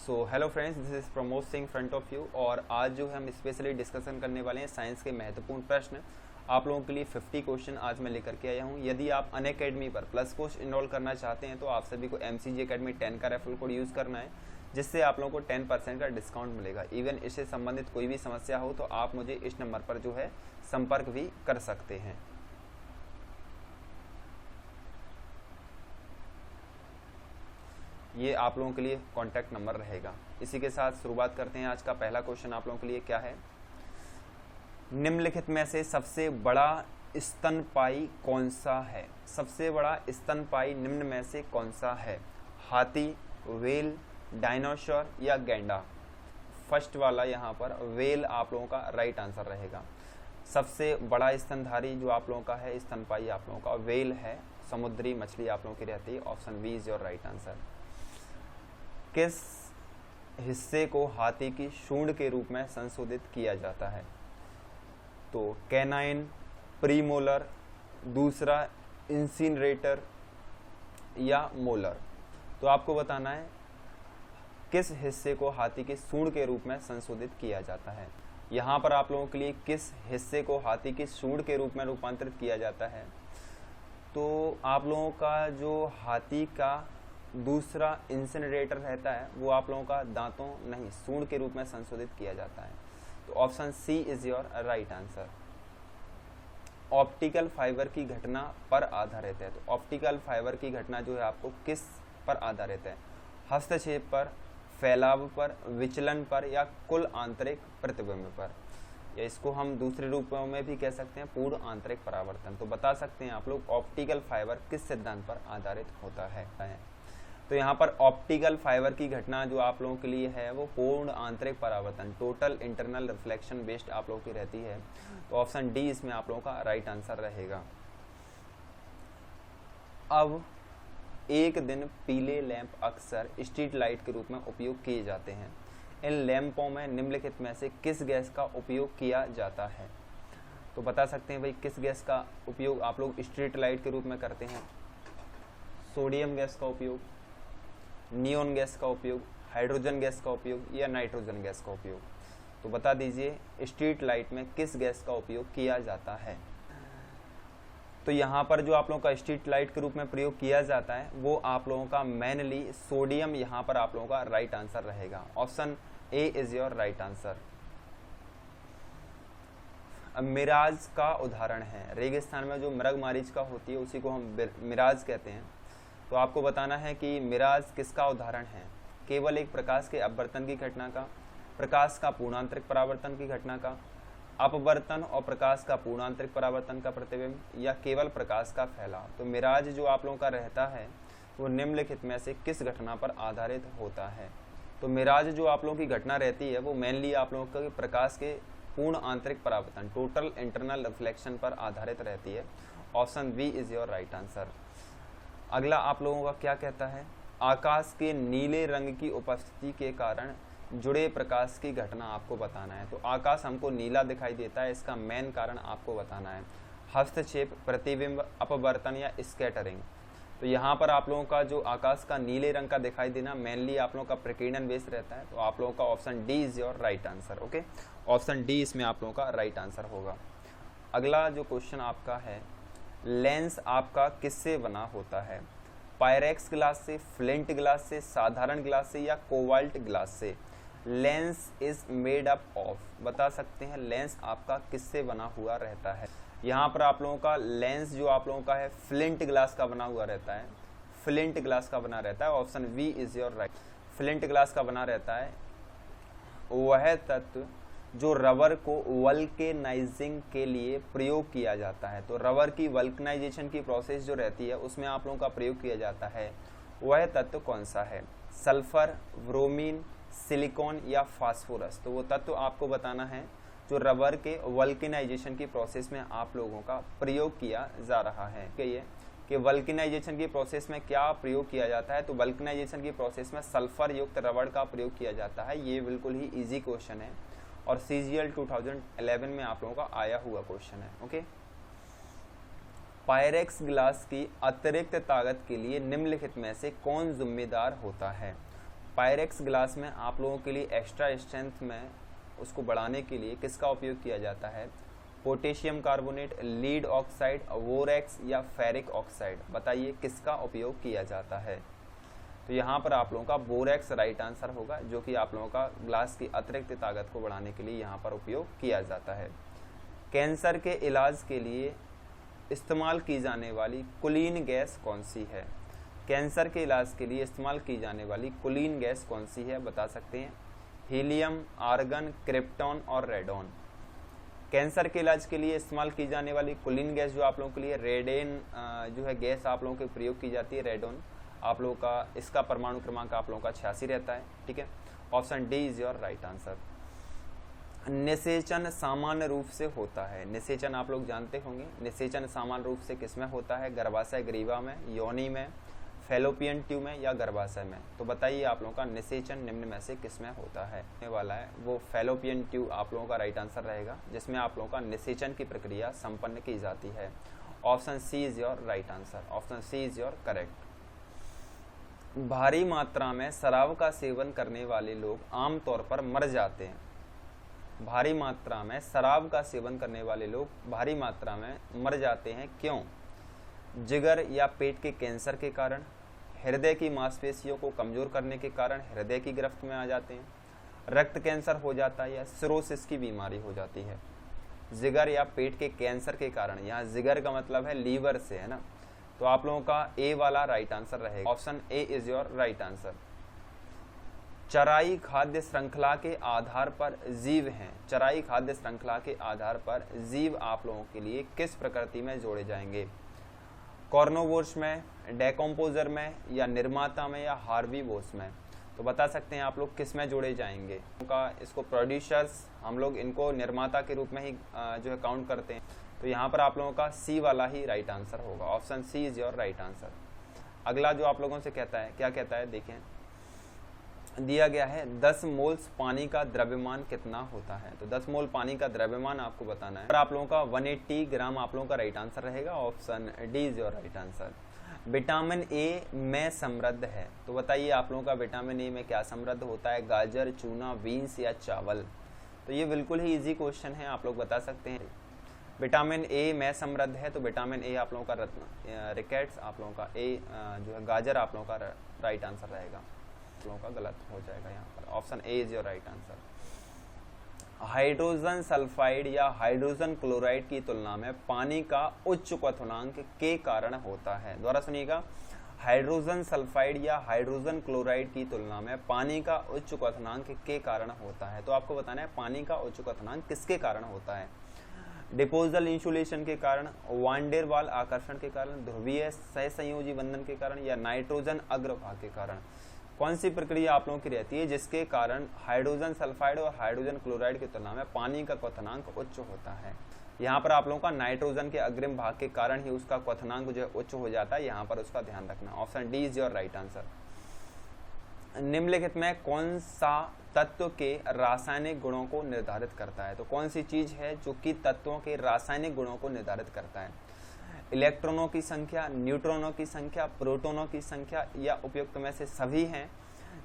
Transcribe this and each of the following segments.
So hello friends, this is Pramod Singh front of you. और आज जो है हम स्पेशली डिस्कशन करने वाले हैं साइंस के महत्वपूर्ण प्रश्न। आप लोगों के लिए 50 क्वेश्चन आज मैं लेकर के आया हूं। यदि आप अनअकैडमी पर प्लस कोर्स इनरोल करना चाहते हैं तो आप सभी को MCG अकेडमी 10 का रेफरल कोड यूज़ करना है, जिससे आप लोगों को 10% का डिस्काउंट मिलेगा। इवन इससे संबंधित कोई भी समस्या हो तो आप मुझे इस नंबर पर जो है संपर्क भी कर सकते हैं। ये आप लोगों के लिए कॉन्टैक्ट नंबर रहेगा। इसी के साथ शुरुआत करते हैं। आज का पहला क्वेश्चन आप लोगों के लिए क्या है, निम्नलिखित में से सबसे बड़ा स्तनपायी कौन सा है? सबसे बड़ा स्तनपायी निम्न में से कौन सा है? हाथी, व्हेल, डायनासोर या गैंडा? फर्स्ट वाला यहाँ पर व्हेल आप लोगों का राइट आंसर रहेगा। सबसे बड़ा स्तनधारी जो आप लोगों का है स्तनपायी आप लोगों का व्हेल है, समुद्री मछली आप लोगों की रहती है। Option B is your right answer. किस हिस्से को हाथी की सूंड के रूप में संशोधित किया जाता है? तो कैनाइन, प्रीमोलर, दूसरा इंसिनरेटर या मोलर? तो आपको बताना है किस हिस्से को हाथी की सूंड के रूप में संशोधित किया जाता है। यहाँ पर आप लोगों के लिए किस हिस्से को हाथी की सूंड के रूप में रूपांतरित किया जाता है, तो आप लोगों का जो हाथी का दूसरा इंसिनरेटर रहता है वो आप लोगों का दांतों नहीं सूंड के रूप में संशोधित किया जाता है। तो option C is your right answer. Optical fibre की घटना पर आधारित है। तो ऑप्टिकल फाइबर की घटना जो है आपको किस पर आधारित है? हस्तक्षेप पर, फैलाव पर, विचलन पर या कुल आंतरिक प्रतिबिंब पर? या इसको हम दूसरे रूपों में भी कह सकते हैं पूर्ण आंतरिक परावर्तन। तो बता सकते हैं आप लोग ऑप्टिकल फाइबर किस सिद्धांत पर आधारित होता है। तो यहाँ पर ऑप्टिकल फाइबर की घटना जो आप लोगों के लिए है वो पूर्ण आंतरिक परावर्तन, टोटल इंटरनल रिफ्लेक्शन बेस्ड आप लोगों की रहती है। तो ऑप्शन डी इसमें आप लोगों का राइट आंसर रहेगा। अब एक दिन पीले लैंप अक्सर स्ट्रीट लाइट के रूप में उपयोग किए जाते हैं। इन लैंपों में निम्नलिखित में से किस गैस का उपयोग किया जाता है? तो बता सकते हैं भाई किस गैस का उपयोग आप लोग स्ट्रीट लाइट के रूप में करते हैं? सोडियम गैस का उपयोग, नियोन गैस का उपयोग, हाइड्रोजन गैस का उपयोग या नाइट्रोजन गैस का उपयोग? तो बता दीजिए स्ट्रीट लाइट में किस गैस का उपयोग किया जाता है। तो यहाँ पर जो आप लोगों का स्ट्रीट लाइट के रूप में प्रयोग किया जाता है वो आप लोगों का मेनली सोडियम यहाँ पर आप लोगों का राइट आंसर रहेगा। Option A is your right answer. Mirage का उदाहरण है, रेगिस्तान में जो मृग मारीचिका होती है उसी को हम मिराज कहते हैं। तो आपको बताना है कि मिराज किसका उदाहरण है? केवल एक प्रकाश के अपवर्तन की घटना का, प्रकाश का पूर्णांतरिक परावर्तन की घटना का, अपवर्तन और प्रकाश का पूर्णांतरिक परावर्तन का प्रतिबिंब या केवल प्रकाश का फैलाव? तो मिराज जो आप लोगों का रहता है वो निम्नलिखित में से किस घटना पर आधारित होता है? तो मिराज जो आप लोगों की घटना रहती है वो मेनली आप लोगों के प्रकाश के पूर्ण आंतरिक परावर्तन, टोटल इंटरनल रिफ्लेक्शन पर आधारित रहती है। Option B is your right answer. अगला आप लोगों का क्या कहता है, आकाश के नीले रंग की उपस्थिति के कारण जुड़े प्रकाश की घटना आपको बताना है। तो आकाश हमको नीला दिखाई देता है, इसका मेन कारण आपको बताना है। हस्तक्षेप, प्रतिबिंब, अपवर्तन या स्कैटरिंग? तो यहाँ पर आप लोगों का जो आकाश का नीले रंग का दिखाई देना मेनली आप लोगों का प्रकीर्णन बेस रहता है। तो आप लोगों का option D is your right answer. Okay, option D इसमें आप लोगों का राइट आंसर होगा। अगला जो क्वेश्चन आपका है, लेंस आपका किससे बना होता है? पायरेक्स ग्लास से, फ्लिंट ग्लास से, साधारण ग्लास से या कोबाल्ट ग्लास से? Lens is made up of, बता सकते हैं लेंस आपका किससे बना हुआ रहता है? यहाँ पर आप लोगों का लेंस जो आप लोगों का है फ्लिंट ग्लास का बना हुआ रहता है, फ्लिंट ग्लास का बना रहता है। Option B is your right. Flint glass का बना रहता है वह तत्व जो रबर को वल्केनाइजिंग के लिए प्रयोग किया जाता है। तो रबर की वल्कनाइजेशन की प्रोसेस जो रहती है उसमें आप लोगों का प्रयोग किया जाता है, वह तत्व कौन सा है? सल्फर, ब्रोमीन, सिलिकॉन या फास्फोरस? तो वो तत्व आपको बताना है जो रबर के वल्केनाइजेशन की प्रोसेस में आप लोगों का प्रयोग किया जा रहा है। कहिए कि वल्केनाइजेशन की प्रोसेस में क्या प्रयोग किया जाता है? तो वल्केनाइजेशन की प्रोसेस में सल्फर युक्त रबर का प्रयोग किया जाता है। ये बिल्कुल ही इजी क्वेश्चन है और CGL 2011 में आप लोगों का आया हुआ क्वेश्चन है। ओके, पायरेक्स ग्लास की अतिरिक्त ताकत के लिए निम्नलिखित में से कौन जिम्मेदार होता है? पायरेक्स ग्लास में आप लोगों के लिए एक्स्ट्रा स्ट्रेंथ में उसको बढ़ाने के लिए किसका उपयोग किया जाता है? Potassium carbonate, lead oxide, borax या फेरिक ऑक्साइड? बताइए किसका उपयोग किया जाता है? तो यहाँ पर आप लोगों का बोरेक्स राइट आंसर होगा, जो कि आप लोगों का ग्लास की अतिरिक्त ताकत को बढ़ाने के लिए यहाँ पर उपयोग किया जाता है। कैंसर के इलाज के लिए इस्तेमाल की जाने वाली कुलीन गैस कौन सी है? कैंसर के इलाज के लिए इस्तेमाल की जाने वाली कुलीन गैस कौन सी है? बता सकते हैं। हीलियम, आर्गन, क्रिप्टॉन और रेडोन। कैंसर के इलाज के लिए इस्तेमाल की जाने वाली कुलीन गैस जो आप लोगों के लिए रेडेन जो है गैस आप लोगों के प्रयोग की जाती है, रेडोन। आप लोगों का इसका परमाणु क्रमांक आप लोगों का 86 रहता है। ठीक है, option D is your right answer. निषेचन सामान्य रूप से होता है। निषेचन आप लोग जानते होंगे। निषेचन सामान्य रूप से किसमें होता है? गर्भाशय ग्रीवा में, योनि में, फैलोपियन ट्यूब में या गर्भाशय में? तो बताइए आप लोगों का निषेचन निम्न में से किसमें होता है? वाला है वो फैलोपियन ट्यूब आप लोगों का राइट आंसर रहेगा, जिसमें आप लोगों का निषेचन की प्रक्रिया संपन्न की जाती है। Option C is your right answer. Option C is your correct. भारी मात्रा में शराब का सेवन करने वाले लोग आमतौर पर मर जाते हैं। भारी मात्रा में शराब का सेवन करने वाले लोग भारी मात्रा में मर जाते हैं, क्यों? जिगर या पेट के कैंसर के कारण, हृदय की मांसपेशियों को कमजोर करने के कारण हृदय की गिरफ्त में आ जाते हैं, रक्त कैंसर हो जाता है या सिरोसिस की बीमारी हो जाती है। जिगर या पेट के कैंसर के कारण, यहाँ जिगर का मतलब है लीवर से, है ना? तो आप लोगों का ए वाला राइट आंसर रहेगा। Option A is your right answer. चराई खाद्य श्रृंखला के आधार पर जीव हैं। चराई खाद्य श्रृंखला के आधार पर जीव आप लोगों के लिए किस प्रकृति में जोड़े जाएंगे? कॉर्नोवोर्स में, डेकम्पोजर में या निर्माता में या हार्बीवोर्स में? तो बता सकते हैं आप लोग किस में जोड़े जाएंगे? उनका इसको प्रोड्यूसर्स हम लोग इनको निर्माता के रूप में ही जो है काउंट करते हैं। तो यहाँ पर आप लोगों का सी वाला ही राइट आंसर होगा। Option C is your right answer. अगला जो आप लोगों से कहता है, क्या कहता है देखें, दिया गया है 10 मोल्स पानी का द्रव्यमान कितना होता है? तो 10 मोल पानी का द्रव्यमान आपको बताना है। पर आप लोगों का 180 ग्राम आप लोगों का राइट आंसर रहेगा। Option D is your right answer. Vitamin A में समृद्ध है। तो बताइए आप लोगों का विटामिन ए में क्या समृद्ध होता है? गाजर, चूना, बीन्स या चावल? तो ये बिल्कुल ही इजी क्वेश्चन है, आप लोग बता सकते हैं। विटामिन ए में समृद्ध है, तो विटामिन ए आप लोगों का रत्न रिकेट्स आप लोगों का ए जो है गाजर आप लोगों का राइट आंसर रहेगा। आप लोगों का गलत हो जाएगा यहाँ पर। Option A is your right answer. Hydrogen sulphide या हाइड्रोजन क्लोराइड की तुलना में पानी का उच्च क्वथनांक के कारण होता है? दोबारा सुनिएगा, हाइड्रोजन सल्फाइड या हाइड्रोजन क्लोराइड की तुलना में पानी का उच्च क्वथनांक के कारण होता है। तो आपको बताना है पानी का उच्च क्वथनांक किसके कारण होता है? डिपोजल इंसुलेशन के कारण, वान डेर वाल आकर्षण के कारण, ध्रुवीय सहसंयोजी बंधन के कारण या नाइट्रोजन अग्रभाग के कारण? कौन सी प्रक्रिया आप लोगों की रहती है जिसके कारण हाइड्रोजन सल्फाइड और हाइड्रोजन क्लोराइड की तुलना में पानी का क्वथनांक उच्च होता है? यहाँ पर आप लोगों का नाइट्रोजन के अग्रिम भाग के कारण ही उसका क्वथनांक जो है उच्च हो जाता है। यहाँ पर उसका ध्यान रखना। Option D is your right answer. निम्नलिखित में कौन सा तत्व के रासायनिक गुणों को निर्धारित करता है? तो कौन सी चीज है जो कि तत्वों के रासायनिक गुणों को निर्धारित करता है? इलेक्ट्रॉनों की संख्या, न्यूट्रॉनों की संख्या, प्रोटॉनों की संख्या या उपयुक्त में से सभी हैं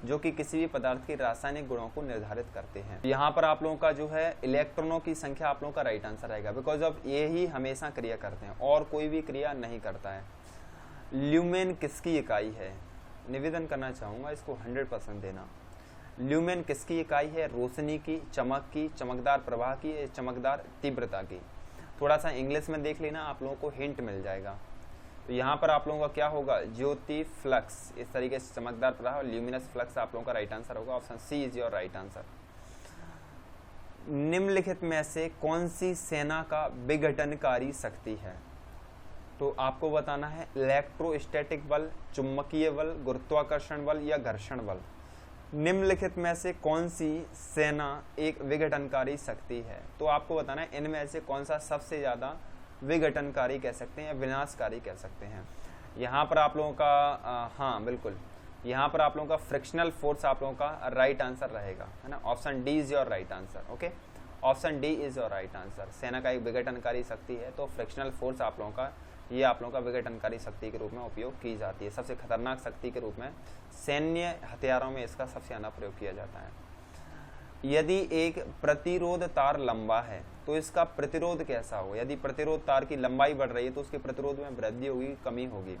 जो कि किसी भी पदार्थ के रासायनिक गुणों को निर्धारित करते हैं? यहाँ पर आप लोगों का जो है इलेक्ट्रॉनों की संख्या आप लोगों का राइट आंसर रहेगा, बिकॉज ऑफ ये ही हमेशा क्रिया करते हैं और कोई भी क्रिया नहीं करता है। ल्यूमेन किसकी इकाई है? निवेदन करना चाहूंगा इसको 100% देना। ल्यूमेन किसकी इकाई है? रोशनी की, चमक की, चमकदार प्रवाह की, चमकदार तीव्रता की? थोड़ा सा इंग्लिश में देख लेना, आप लोगों को हिंट मिल जाएगा। तो यहाँ पर आप लोगों का क्या होगा? ज्योति फ्लक्स, इस तरीके से चमकदार प्रवाह, ल्यूमिनस फ्लक्स आप लोगों का राइट आंसर होगा। Option C is your right answer. निम्नलिखित में से कौन सी सेना का विघटनकारी शक्ति है? तो आपको बताना है इलेक्ट्रोस्टैटिक बल, चुंबकीय बल, गुरुत्वाकर्षण बल या घर्षण बल? निम्नलिखित में से कौन सी सेना एक विघटनकारी शक्ति है? तो आपको बताना है इनमें से कौन सा सबसे ज्यादा विघटनकारी कह सकते हैं या विनाशकारी कह सकते हैं। यहाँ पर आप लोगों का हाँ बिल्कुल, यहाँ पर आप लोगों का फ्रिक्शनल फोर्स आप लोगों का राइट आंसर रहेगा, है ना। Option D is your right answer. Okay, option D is your right answer. सेना का एक विघटनकारी शक्ति है तो फ्रिक्शनल फोर्स आप लोगों का ये आप लोगों का विघटनकारी शक्ति के रूप में उपयोग की जाती है। सबसे खतरनाक शक्ति के रूप में सैन्य हथियारों में इसका सबसे ज़्यादा प्रयोग किया जाता है। यदि एक प्रतिरोध तार लंबा है तो इसका प्रतिरोध कैसा होगा? यदि प्रतिरोध तार की लंबाई बढ़ रही है तो उसके प्रतिरोध में वृद्धि होगी, कमी होगी?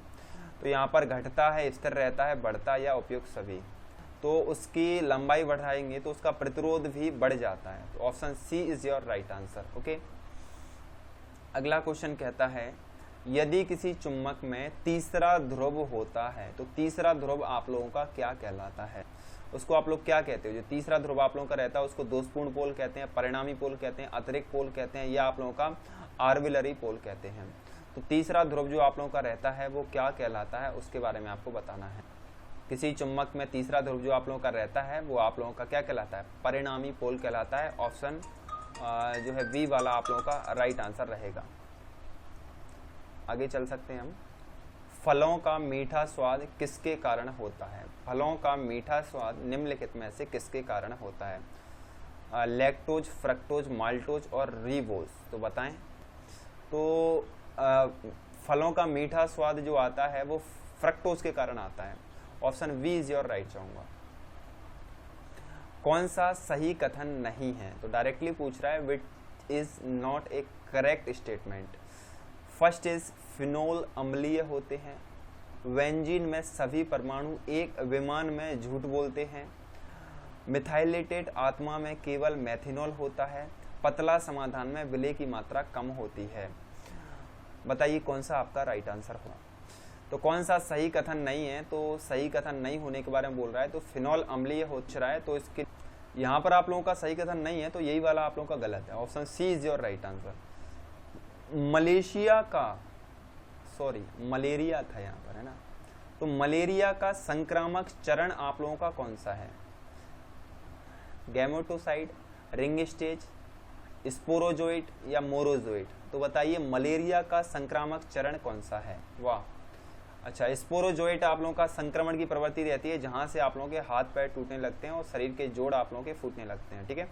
तो यहाँ पर घटता है, स्थिर रहता है, बढ़ता या उपयुक्त सभी। तो उसकी लंबाई बढ़ाएंगे तो उसका प्रतिरोध भी बढ़ जाता है। तो option C is your right answer. Okay, अगला क्वेश्चन कहता है यदि किसी चुंबक में तीसरा ध्रुव होता है तो तीसरा ध्रुव आप लोगों का क्या कहलाता है? उसको आप लोग क्या कहते हो? जो तीसरा ध्रुव आप लोगों का रहता है उसको दोषपूर्ण पोल कहते हैं, परिणामी पोल कहते हैं, अतिरिक्त पोल कहते हैं, या आप लोगों का आर्बिलरी पोल कहते हैं। तो तीसरा ध्रुव जो आप लोगों का रहता है वो क्या कहलाता है, उसके बारे में आपको बताना है। किसी चुंबक में तीसरा ध्रुव जो आप लोगों का रहता है वो आप लोगों का क्या कहलाता है? परिणामी पोल कहलाता है। ऑप्शन जो है बी वाला आप लोगों का राइट आंसर रहेगा। आगे चल सकते हैं हम। फलों का मीठा स्वाद किसके कारण होता है? फलों का मीठा स्वाद निम्नलिखित में से किसके कारण होता है? लैक्टोज, फ्रक्टोज, माल्टोज और रिबोज। तो बताएं। तो फलों का मीठा स्वाद जो आता है वो फ्रक्टोज के कारण आता है। Option B is your right चाहूंगा। कौन सा सही कथन नहीं है? तो डायरेक्टली पूछ रहा है which is not A correct statement. First is phenol अम्लीय होते हैं, बेंजीन में सभी परमाणु एक विमान में झूठ बोलते हैं, मिथाइलेटेड आत्मा में केवल मेथिनॉल होता है, पतला समाधान में विलय की मात्रा कम होती है। बताइए कौन सा आपका राइट आंसर होगा? तो कौन सा सही कथन नहीं है? तो सही कथन नहीं होने के बारे में बोल रहा है। तो फिनोल अम्लीय हो रहा है, तो इसके यहाँ पर आप लोगों का सही कथन नहीं है, तो यही वाला आप लोगों का गलत है। Option C is your right answer. Malaria था यहाँ पर, है ना? तो मलेरिया का संक्रामक चरण आप लोगों का कौन सा है? गैमेटोसाइट, रिंग स्टेज, स्पोरोजोइट या मोरोजोइट? तो बताइए मलेरिया का संक्रामक चरण कौन सा है? वाह, अच्छा, स्पोरोजोइट आप लोगों का संक्रमण की प्रवृत्ति रहती है जहां से आप लोगों के हाथ पैर टूटने लगते हैं और शरीर के जोड़ आप लोगों के फूटने लगते हैं। ठीक है,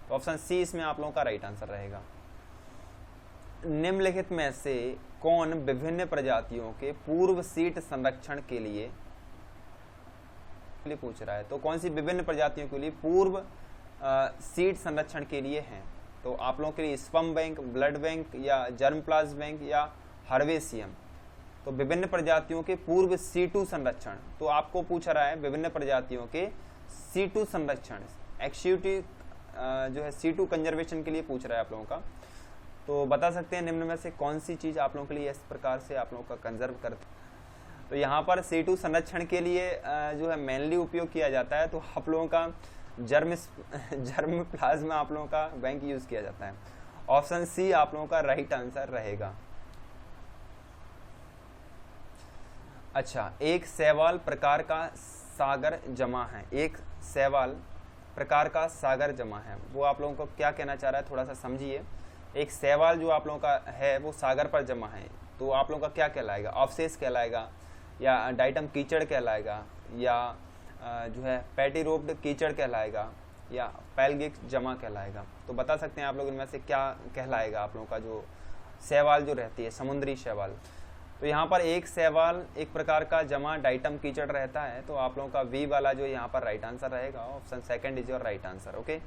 तो ऑप्शन सी इसमें आप लोगों का राइट आंसर रहेगा। निम्नलिखित में से कौन विभिन्न प्रजातियों के पूर्व सीट संरक्षण के लिए पूछ रहा है? तो कौन सी विभिन्न प्रजातियों के लिए पूर्व सीट संरक्षण के लिए हैं? तो आप लोगों के लिए स्पर्म बैंक, ब्लड बैंक या जर्मप्लाज्म बैंक या हर्वेसियम। तो विभिन्न प्रजातियों के पूर्व C2 संरक्षण, तो आपको पूछ रहा है विभिन्न प्रजातियों के C2 संरक्षण, एक्टिविटी जो है C2 कंजर्वेशन के लिए पूछ रहा है आप लोगों का। तो बता सकते हैं निम्न में से कौन सी चीज आप लोगों के लिए इस प्रकार से आप लोगों का कंजर्व करते? तो यहाँ पर C2 संरक्षण के लिए जो है मेनली उपयोग किया जाता है, तो आप लोगों का जर्म प्लाज्मा आप लोगों का बैंक यूज किया जाता है। ऑप्शन सी आप लोगों का राइट आंसर रहेगा। अच्छा, एक शैवाल प्रकार का सागर जमा है, एक शैवाल प्रकार का सागर जमा है, वो आप लोगों को क्या कहना चाह रहा है? थोड़ा सा समझिए। एक शैवाल जो आप लोगों का है वो सागर पर जमा है, तो आप लोगों का क्या कहलाएगा? अवशेष कहलाएगा, या डाइटम कीचड़ कहलाएगा, या जो है पैटीरोप्ड कीचड़ कहलाएगा, या पैलगिक जमा कहलाएगा? तो बता सकते हैं आप लोग इनमें से क्या कहलाएगा आप लोगों का जो शैवाल जो रहती है, समुद्री शैवाल? तो यहाँ पर एक शैवाल एक प्रकार का जमा डाइटम कीचड़ रहता है, तो आप लोगों का वी वाला जो यहाँ पर राइट आंसर रहेगा। Option second is your right answer. Okay,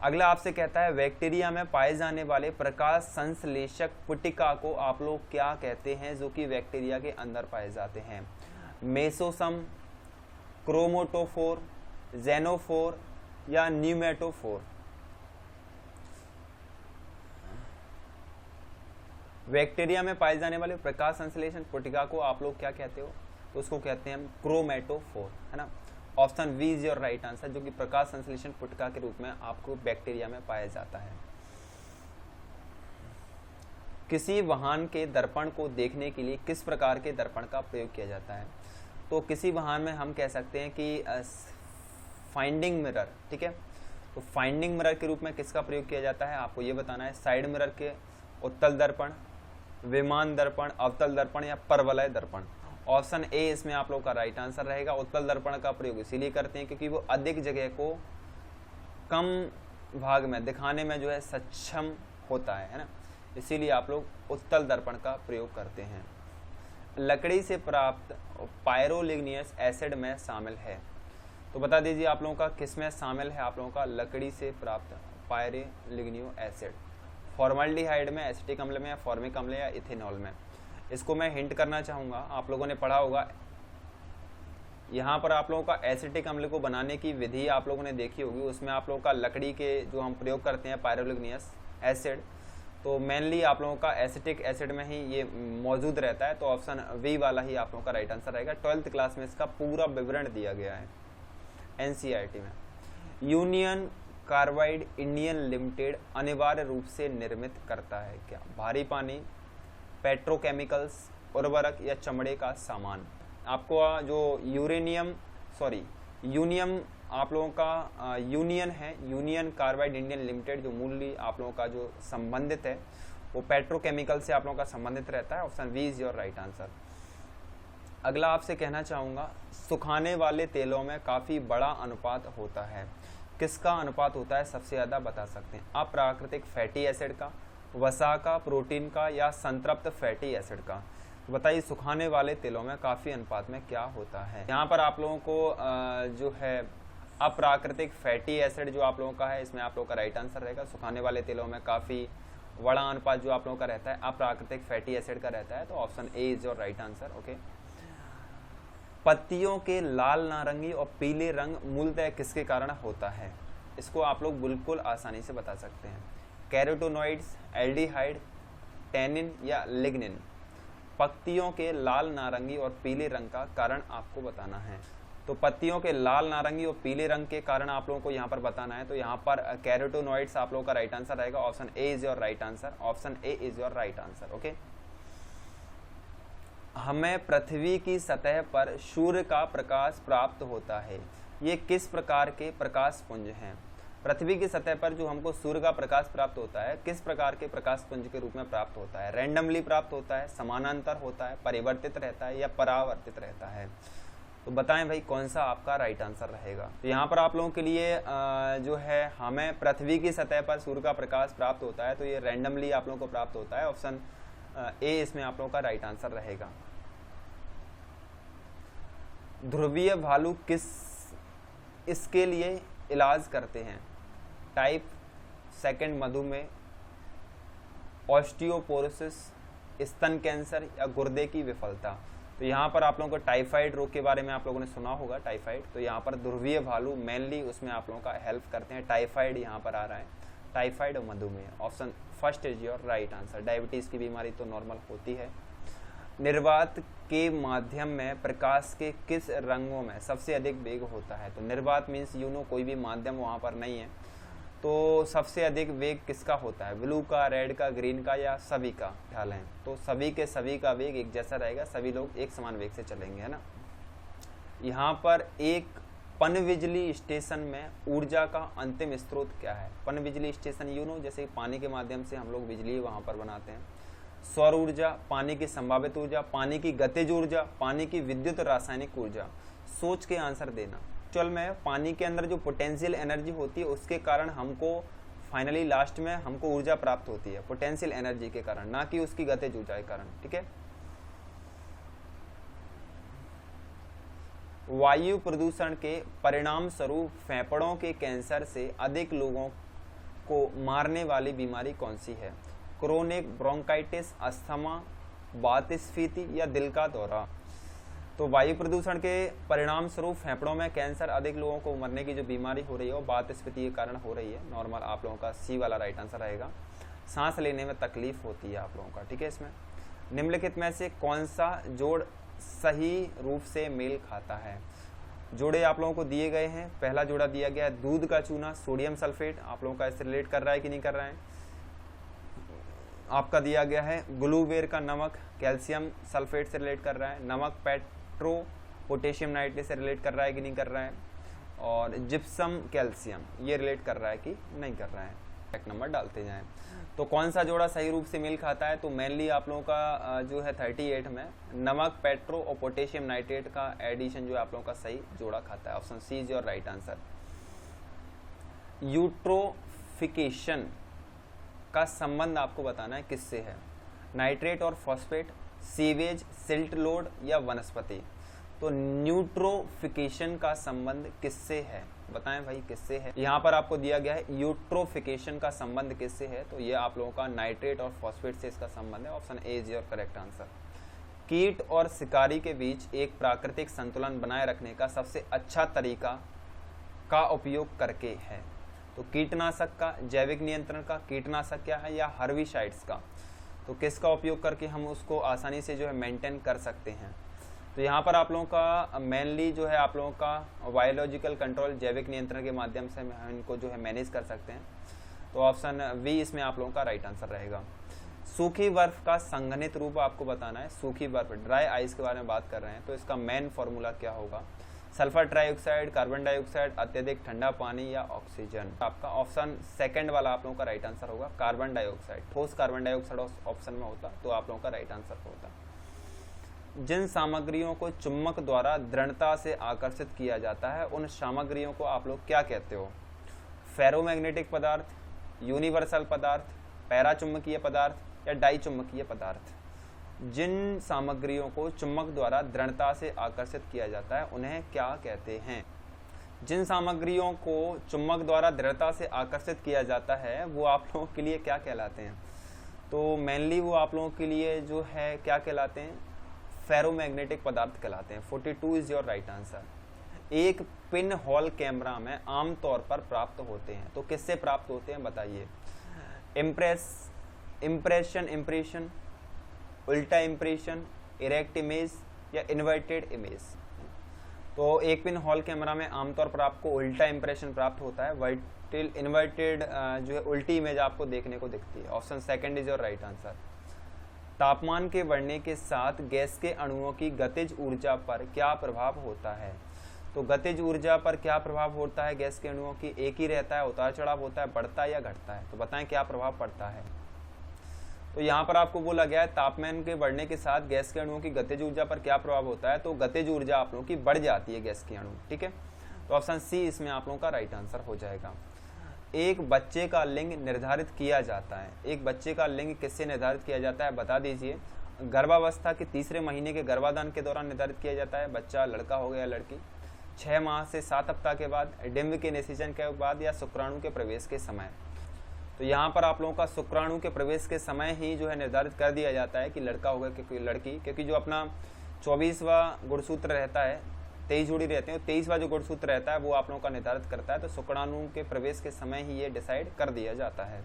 अगला आपसे कहता है बैक्टीरिया में पाए जाने वाले प्रकाश संश्लेषक पुटिका को आप लोग क्या कहते हैं जो कि बैक्टीरिया के अंदर पाए जाते हैं? मेसोसम, क्रोमोटोफोर, जेनोफोर या न्यूमेटोफोर? बैक्टीरिया में पाए जाने वाले प्रकाश संश्लेषण पुटिका को आप लोग क्या कहते हो? तो उसको कहते हैं हम क्रोमेटोफोर, है ना? Option B is your right answer, जो कि प्रकाश संश्लेषण पुटिका के रूप में आपको बैक्टीरिया में पाया जाता है। किसी वाहन के दर्पण को देखने के लिए किस प्रकार के दर्पण का प्रयोग किया जाता है? तो किसी वाहन में हम कह सकते हैं कि फाइंडिंग मिरर, ठीक है? तो फाइंडिंग मिरर के रूप में किसका प्रयोग किया जाता है आपको ये बताना है। साइड मिरर के उत्तल दर्पण, विमान दर्पण, अवतल दर्पण या परवलय दर्पण? ऑप्शन ए इसमें आप लोग का राइट आंसर रहेगा। उत्तल दर्पण का प्रयोग इसीलिए करते हैं क्योंकि वो अधिक जगह को कम भाग में दिखाने में जो है सक्षम होता है ना? इसीलिए आप लोग उत्तल दर्पण का प्रयोग करते हैं। लकड़ी से प्राप्त पायरोलिग्नियस एसिड में शामिल है, तो बता दीजिए आप लोगों का किस में शामिल है आप लोगों का लकड़ी से प्राप्त पायरोलिग्नियो एसिड। फॉर्मल्डिहाइड में, एसिटिक अम्ल में, या फॉर्मिक अम्ल या इथेनॉल में। इसको मैं हिंट करना चाहूँगा, आप लोगों ने पढ़ा होगा, यहाँ पर आप लोगों का एसिटिक अम्ल को बनाने की विधि आप लोगों ने देखी होगी। उसमें आप लोगों का लकड़ी के जो हम प्रयोग करते हैं पायरोलिग्नियस एसिड, तो मेनली आप लोगों का एसिटिक एसिड में ही ये मौजूद रहता है। तो ऑप्शन वी वाला ही आप लोगों का राइट आंसर रहेगा। 12th क्लास में इसका पूरा विवरण दिया गया है एनसीईआरटी में। यूनियन कार्बाइड इंडियन लिमिटेड अनिवार्य रूप से निर्मित करता है क्या? भारी पानी, पेट्रोकेमिकल्स, उर्वरक या चमड़े का सामान। आपको जो यूनियम आप लोगों का यूनियन है, यूनियन कार्बाइड इंडियन लिमिटेड, जो मूल्य आप लोगों का जो संबंधित है वो पेट्रोकेमिकल से आप लोगों का संबंधित रहता है। Option B is your right answer. अगला आपसे कहना चाहूँगा, सुखाने वाले तेलों में काफ़ी बड़ा अनुपात होता है। किसका अनुपात होता है सबसे ज़्यादा, बता सकते हैं? अप्राकृतिक फैटी एसिड का, वसा का, प्रोटीन का, या संतृप्त फैटी एसिड का। तो बताइए सुखाने वाले तेलों में काफ़ी अनुपात में क्या होता है? यहाँ पर आप लोगों को जो है अप्राकृतिक फैटी एसिड जो आप लोगों का है, इसमें आप लोगों का राइट आंसर रहेगा। सुखाने वाले तेलों में काफ़ी बड़ा अनुपात जो आप लोगों का रहता है अप्राकृतिक फैटी एसिड का रहता है। तो option A is your right answer. Okay. पत्तियों के लाल, नारंगी और पीले रंग मूलतः किसके कारण होता है? इसको आप लोग बिल्कुल आसानी से बता सकते हैं। कैरोटीनॉइड्स, एल्डिहाइड, टैनिन या लिग्निन। पत्तियों के लाल, नारंगी और पीले रंग का कारण आपको बताना है। तो पत्तियों के लाल, नारंगी और पीले रंग के कारण आप लोगों को यहाँ पर बताना है। तो यहाँ पर कैरोटीनॉइड्स आप लोगों का राइट आंसर रहेगा। Option A is your right answer. Option A is your right answer. Okay. हमें पृथ्वी की सतह पर सूर्य का प्रकाश प्राप्त होता है। ये किस प्रकार के प्रकाश पुंज हैं? पृथ्वी की सतह पर जो हमको सूर्य का प्रकाश प्राप्त होता है, किस प्रकार के प्रकाश पुंज के रूप में प्राप्त होता है? रैंडमली प्राप्त होता है, समानांतर होता है, परिवर्तित रहता है या परावर्तित रहता है? तो बताएं भाई कौन सा आपका राइट आंसर रहेगा। तो यहाँ पर आप लोगों के लिए जो है हमें पृथ्वी की सतह पर सूर्य का प्रकाश प्राप्त होता है, तो ये रैंडमली आप लोगों को प्राप्त होता है। ऑप्शन ए इसमें आप लोगों का राइट आंसर रहेगा। ध्रुवीय भालू इसके लिए इलाज करते हैं? टाइप 2 मधुमेह, ऑस्टियोपोरोसिस, स्तन कैंसर या गुर्दे की विफलता। तो यहाँ पर आप लोगों को टाइफाइड रोग के बारे में आप लोगों ने सुना होगा, टाइफाइड। तो यहाँ पर ध्रुवीय भालू मेनली उसमें आप लोगों का हेल्प करते हैं। टाइफाइड यहाँ पर आ रहा है, टाइफाइड और मधुमेह। Option first is your right answer. Diabetes की बीमारी तो नॉर्मल होती है। निर्वात के माध्यम में प्रकाश के किस रंगों में सबसे अधिक वेग होता है? तो निर्वात मीन्स कोई भी माध्यम वहाँ पर नहीं है, तो सबसे अधिक वेग किसका होता है? ब्लू का, रेड का, ग्रीन का या सभी का? ख्याल है तो सभी के सभी का वेग एक जैसा रहेगा, सभी लोग एक समान वेग से चलेंगे, है ना। यहाँ पर एक पनबिजली स्टेशन में ऊर्जा का अंतिम स्रोत क्या है? पनबिजली स्टेशन जैसे पानी के माध्यम से हम लोग बिजली वहाँ पर बनाते हैं। सौर ऊर्जा, पानी की संभावित ऊर्जा, पानी की गतिज ऊर्जा, पानी की विद्युत रासायनिक ऊर्जा। सोच के आंसर देना। एक्चुअल में पानी के अंदर जो पोटेंशियल एनर्जी होती है उसके कारण हमको फाइनली लास्ट में हमको ऊर्जा प्राप्त होती है, पोटेंशियल एनर्जी के कारण, ना कि उसकी गतिज ऊर्जा के कारण। ठीक है। वायु प्रदूषण के परिणाम स्वरूप फेफड़ों के कैंसर से अधिक लोगों को मारने वाली बीमारी कौन सी है? क्रोनिक ब्रोंकाइटिस, अस्थमा, वातस्फीति या दिल का दौरा। तो वायु प्रदूषण के परिणाम स्वरूप फेफड़ों में कैंसर अधिक लोगों को मरने की जो बीमारी हो रही है वो वातस्फीति के कारण हो रही है। नॉर्मल आप लोगों का सी वाला राइट आंसर रहेगा। सांस लेने में तकलीफ होती है आप लोगों का। ठीक है। इसमें निम्नलिखित में से कौन सा जोड़ सही रूप से मेल खाता है? जोड़े आप लोगों को दिए गए हैं। पहला जोड़ा दिया गया है दूध का चूना, सोडियम सल्फेट। आप लोगों का इससे रिलेट कर रहा है कि नहीं कर रहा है? आपका दिया गया है ग्लूवेर का नमक, कैल्शियम सल्फेट से रिलेट कर रहा है। नमक पेट्रो पोटेशियम नाइट्रेट से रिलेट कर रहा है कि नहीं कर रहा है? और जिप्सम कैल्शियम ये रिलेट कर रहा है कि नहीं कर रहा है? एक नंबर डालते जाएं। तो कौन सा जोड़ा सही रूप से मेल खाता है? तो मेनली आप लोगों का जो है 38 में नमक, पेट्रो और पोटेशियम नाइट्रेट का एडिशन जो है आप लोगों का सही जोड़ा खाता है। Option C is your right answer. Eutrophication का संबंध आपको बताना है किससे है, नाइट्रेट और फॉस्फेट, सीवेज, सिल्ट लोड या वनस्पति। तो न्यूट्रोफिकेशन का संबंध किससे है, बताएं भाई किससे है। यहाँ पर आपको दिया गया है यूट्रोफिकेशन का संबंध किससे है, तो ये आप लोगों का नाइट्रेट और फॉस्फेट से इसका संबंध है। Option A is your correct answer. कीट और शिकारी के बीच एक प्राकृतिक संतुलन बनाए रखने का सबसे अच्छा तरीका का उपयोग करके है। तो कीटनाशक का, जैविक नियंत्रण का, कीटनाशक क्या है, या हर्बिसाइड्स का। तो किसका उपयोग करके हम उसको आसानी से जो है मेंटेन कर सकते हैं। तो यहाँ पर आप लोगों का मेनली जो है आप लोगों का बायोलॉजिकल कंट्रोल, जैविक नियंत्रण के माध्यम से हम इनको जो है मैनेज कर सकते हैं। तो ऑप्शन बी इसमें आप लोगों का राइट आंसर रहेगा। सूखी बर्फ का संघनित रूप आपको बताना है। सूखी बर्फ, ड्राई आइस के बारे में बात कर रहे हैं, तो इसका मेन फॉर्मूला क्या होगा, सल्फर ट्राइऑक्साइड, कार्बन डाइऑक्साइड, अत्यधिक ठंडा पानी या ऑक्सीजन। आपका ऑप्शन सेकंड वाला आप लोगों का राइट आंसर होगा, कार्बन डाइऑक्साइड। ठोस कार्बन डाइऑक्साइड ऑप्शन में होता तो आप लोगों का राइट आंसर होता। जिन सामग्रियों को चुंबक द्वारा दृढ़ता से आकर्षित किया जाता है उन सामग्रियों को आप लोग क्या कहते हो, फेरोमैग्नेटिक पदार्थ, यूनिवर्सल पदार्थ, पैराचुंबकीय पदार्थ या डाई चुंबकीय पदार्थ। जिन सामग्रियों को चुंबक द्वारा दृढ़ता से आकर्षित किया जाता है उन्हें क्या कहते हैं। जिन सामग्रियों को चुंबक द्वारा दृढ़ता से आकर्षित किया जाता है वो आप लोगों के लिए क्या कहलाते हैं, तो मेनली वो आप लोगों के लिए जो है क्या कहलाते हैं, फेरोमैग्नेटिक पदार्थ कहलाते हैं। 42 इज योर राइट आंसर। एक पिन होल कैमरा में आमतौर पर प्राप्त होते हैं, तो किससे प्राप्त होते हैं बताइए, इम्प्रेशन, उल्टा इम्प्रेशन, इरेक्ट इमेज या इन्वर्टेड इमेज। तो एक पिन हॉल कैमरा में आमतौर पर आपको उल्टा इम्प्रेशन प्राप्त होता है, इन्वर्टेड जो है उल्टी इमेज आपको देखने को दिखती है। Option second is your right answer. तापमान के बढ़ने के साथ गैस के अणुओं की गतिज ऊर्जा पर क्या प्रभाव होता है, तो गतिज ऊर्जा पर क्या प्रभाव होता है गैस के अणुओं की, एक ही रहता है, उतार चढ़ाव होता है, बढ़ता है या घटता है, तो बताएं क्या प्रभाव पड़ता है। तो यहाँ पर आपको बोला गया है तापमान के बढ़ने के साथ गैस के अणुओं की गतिज ऊर्जा पर क्या प्रभाव होता है, तो गतिज ऊर्जा आप लोगों की बढ़ जाती है गैस के अणु, ठीक है। तो ऑप्शन सी इसमें आप लोगों का राइट आंसर हो जाएगा। एक बच्चे का लिंग निर्धारित किया जाता है, एक बच्चे का लिंग किससे निर्धारित किया जाता है बता दीजिए। गर्भावस्था के तीसरे महीने के गर्भाधान के दौरान निर्धारित किया जाता है, बच्चा लड़का हो गया लड़की, 6 माह से 7 हफ्ता के बाद, डिम्ब के निषेचन के बाद या शुक्राणु के प्रवेश के समय। तो यहाँ पर आप लोगों का शुक्राणु के प्रवेश के समय ही जो है निर्धारित कर दिया जाता है कि लड़का होगा कि लड़की, क्योंकि जो अपना 24वां गुणसूत्र रहता है, 23 जोड़ी रहते हैं, 23वां जो गुणसूत्र रहता है वो आप लोगों का निर्धारित करता है। तो शुक्राणु के प्रवेश के समय ही ये डिसाइड कर दिया जाता है।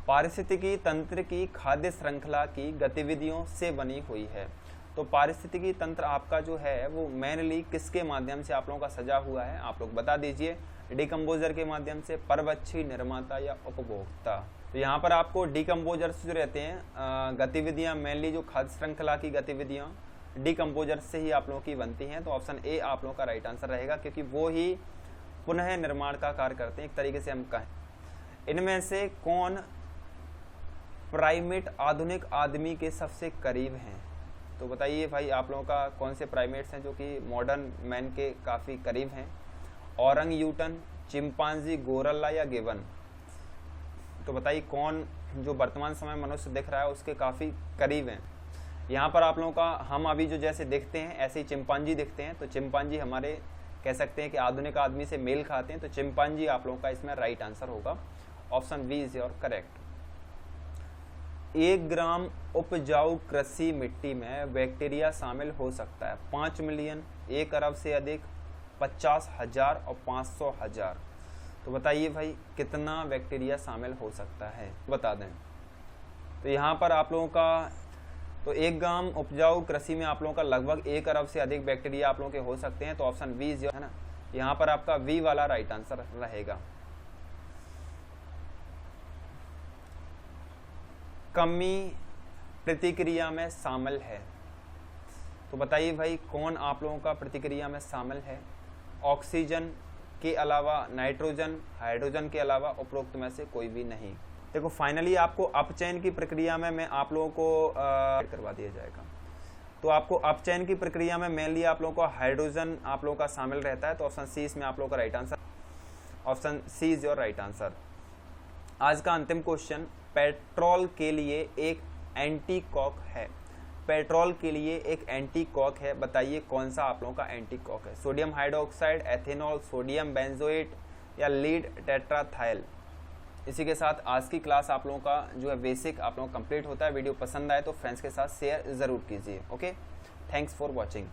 पारिस्थितिकी तंत्र की खाद्य श्रृंखला की गतिविधियों से बनी हुई है, तो पारिस्थितिकी तंत्र आपका जो है वो मेनली किसके माध्यम से आप लोगों का सजा हुआ है, आप लोग बता दीजिए। डिकम्पोजर के माध्यम से, परभक्षी, निर्माता या उपभोक्ता। तो यहाँ पर आपको डिकम्पोजर्स जो रहते हैं गतिविधियाँ, मेनली जो खाद्य श्रृंखला की गतिविधियाँ डिकम्पोजर से ही आप लोगों की बनती हैं। तो ऑप्शन ए आप लोगों का राइट आंसर रहेगा, क्योंकि वो ही पुनः निर्माण का कार्य करते हैं, एक तरीके से हम कहें। इनमें से कौन प्राइमेट आधुनिक आदमी के सबसे करीब हैं, तो बताइए भाई आप लोगों का कौन से प्राइमेट्स हैं जो कि मॉडर्न मैन के काफ़ी करीब हैं। औरंगयूटन, चिंपांजी, गोरल्ला या गिबन। तो बताइए कौन जो वर्तमान समय मनुष्य दिख रहा है उसके काफ़ी करीब हैं। यहाँ पर आप लोगों का हम अभी जो जैसे देखते हैं ऐसे ही चिंपांजी दिखते हैं, तो चिंपांजी हमारे कह सकते हैं कि आधुनिक आदमी से मेल खाते हैं। तो चिंपांजी आप लोगों का इसमें राइट आंसर होगा। Option B is your correct. 1 gram उपजाऊ कृषि मिट्टी में बैक्टीरिया शामिल हो सकता है 5 मिलियन, 1 अरब से अधिक, 50,000 और 500,000। तो बताइए भाई कितना बैक्टीरिया शामिल हो सकता है, बता दें। तो यहाँ पर आप लोगों का तो 1 ग्राम उपजाऊ कृषि में आप लोगों का लगभग 1 अरब से अधिक बैक्टीरिया आप लोगों के हो सकते हैं। तो ऑप्शन बी जो है ना, यहाँ पर आपका वी वाला राइट आंसर रहेगा। कमी प्रतिक्रिया में शामिल है, तो बताइए भाई कौन आप लोगों का प्रतिक्रिया में शामिल है। ऑक्सीजन के अलावा नाइट्रोजन, हाइड्रोजन के अलावा उपरोक्त में से कोई भी नहीं। देखो फाइनली आपको अपचयन की प्रक्रिया में मैं आप लोगों को करवा दिया जाएगा। तो आपको अपचयन की प्रक्रिया में मेनली आप लोगों को हाइड्रोजन आप लोगों का शामिल रहता है। तो ऑप्शन सी इसमें आप लोगों का right answer, option C is your right answer. आज का अंतिम क्वेश्चन, पेट्रोल के लिए एक एंटी कॉक है। पेट्रोल के लिए एक एंटी कॉक है, बताइए कौन सा आप लोगों का एंटी कॉक है। Sodium hydroxide, ethanol, sodium benzoate या लीड टेट्राथाइल। इसी के साथ आज की क्लास आप लोगों का जो है बेसिक आप लोगों का कंप्लीट होता है। वीडियो पसंद आए तो फ्रेंड्स के साथ शेयर ज़रूर कीजिए। Okay, thanks for watching.